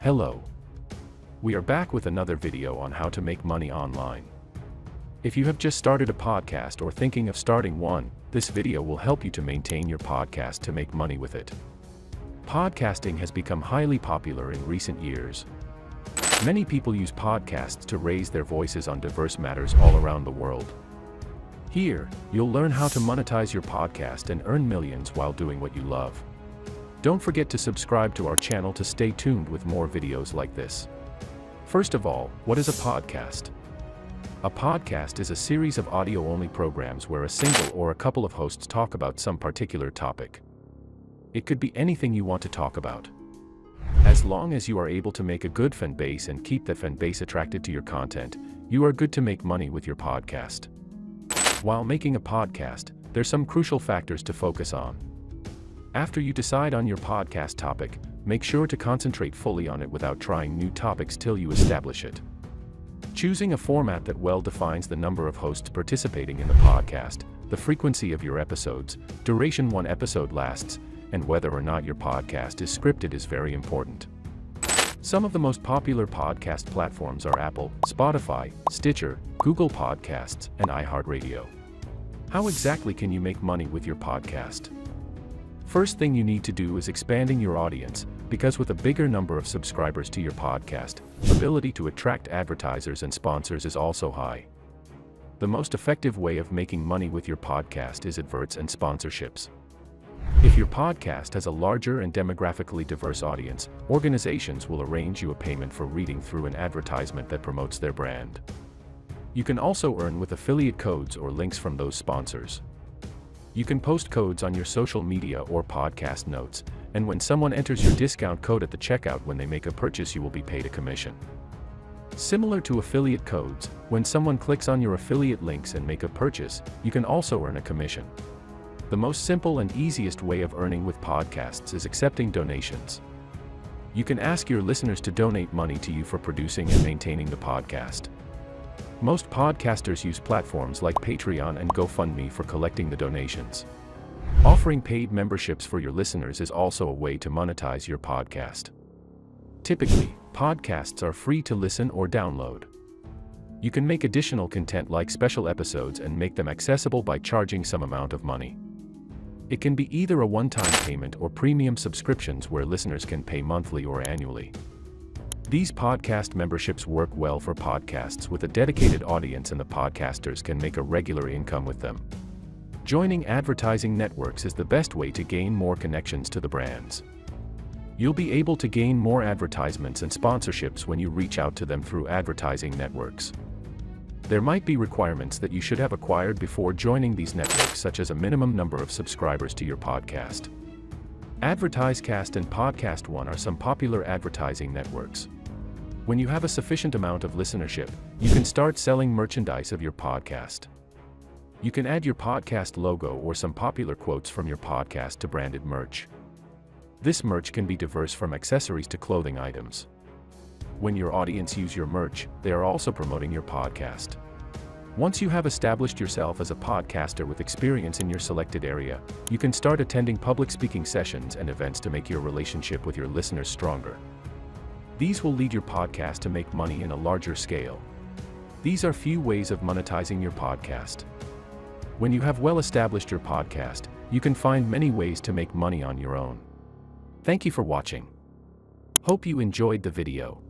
Hello. We are back with another video on how to make money online. If you have just started a podcast or thinking of starting one, this video will help you to maintain your podcast to make money with it. Podcasting has become highly popular in recent years. Many people use podcasts to raise their voices on diverse matters all around the world. Here, you'll learn how to monetize your podcast and earn millions while doing what you love. Don't forget to subscribe to our channel to stay tuned with more videos like this. First of all, what is a podcast? A podcast is a series of audio-only programs where a single or a couple of hosts talk about some particular topic. It could be anything you want to talk about. As long as you are able to make a good fan base and keep that fan base attracted to your content, you are good to make money with your podcast. While making a podcast, there's some crucial factors to focus on. After you decide on your podcast topic, make sure to concentrate fully on it without trying new topics till you establish it. Choosing a format that well defines the number of hosts participating in the podcast, the frequency of your episodes, duration one episode lasts, and whether or not your podcast is scripted is very important. Some of the most popular podcast platforms are Apple, Spotify, Stitcher, Google Podcasts, and iHeartRadio. How exactly can you make money with your podcast? First thing you need to do is expanding your audience, because with a bigger number of subscribers to your podcast, ability to attract advertisers and sponsors is also high. The most effective way of making money with your podcast is adverts and sponsorships. If your podcast has a larger and demographically diverse audience, organizations will arrange you a payment for reading through an advertisement that promotes their brand. You can also earn with affiliate codes or links from those sponsors. You can post codes on your social media or podcast notes, and when someone enters your discount code at the checkout when they make a purchase, you will be paid a commission. Similar to affiliate codes, when someone clicks on your affiliate links and make a purchase, you can also earn a commission. The most simple and easiest way of earning with podcasts is accepting donations. You can ask your listeners to donate money to you for producing and maintaining the podcast. Most podcasters use platforms like Patreon and GoFundMe for collecting the donations. Offering paid memberships for your listeners is also a way to monetize your podcast. Typically, podcasts are free to listen or download. You can make additional content like special episodes and make them accessible by charging some amount of money. It can be either a one-time payment or premium subscriptions where listeners can pay monthly or annually. These podcast memberships work well for podcasts with a dedicated audience, and the podcasters can make a regular income with them. Joining advertising networks is the best way to gain more connections to the brands. You'll be able to gain more advertisements and sponsorships when you reach out to them through advertising networks. There might be requirements that you should have acquired before joining these networks, such as a minimum number of subscribers to your podcast. AdvertiseCast and Podcast One are some popular advertising networks. When you have a sufficient amount of listenership, you can start selling merchandise of your podcast. You can add your podcast logo or some popular quotes from your podcast to branded merch. This merch can be diverse, from accessories to clothing items. When your audience use your merch, they are also promoting your podcast. Once you have established yourself as a podcaster with experience in your selected area, you can start attending public speaking sessions and events to make your relationship with your listeners stronger. These will lead your podcast to make money in a larger scale. These are few ways of monetizing your podcast. When you have well established your podcast, you can find many ways to make money on your own. Thank you for watching. Hope you enjoyed the video.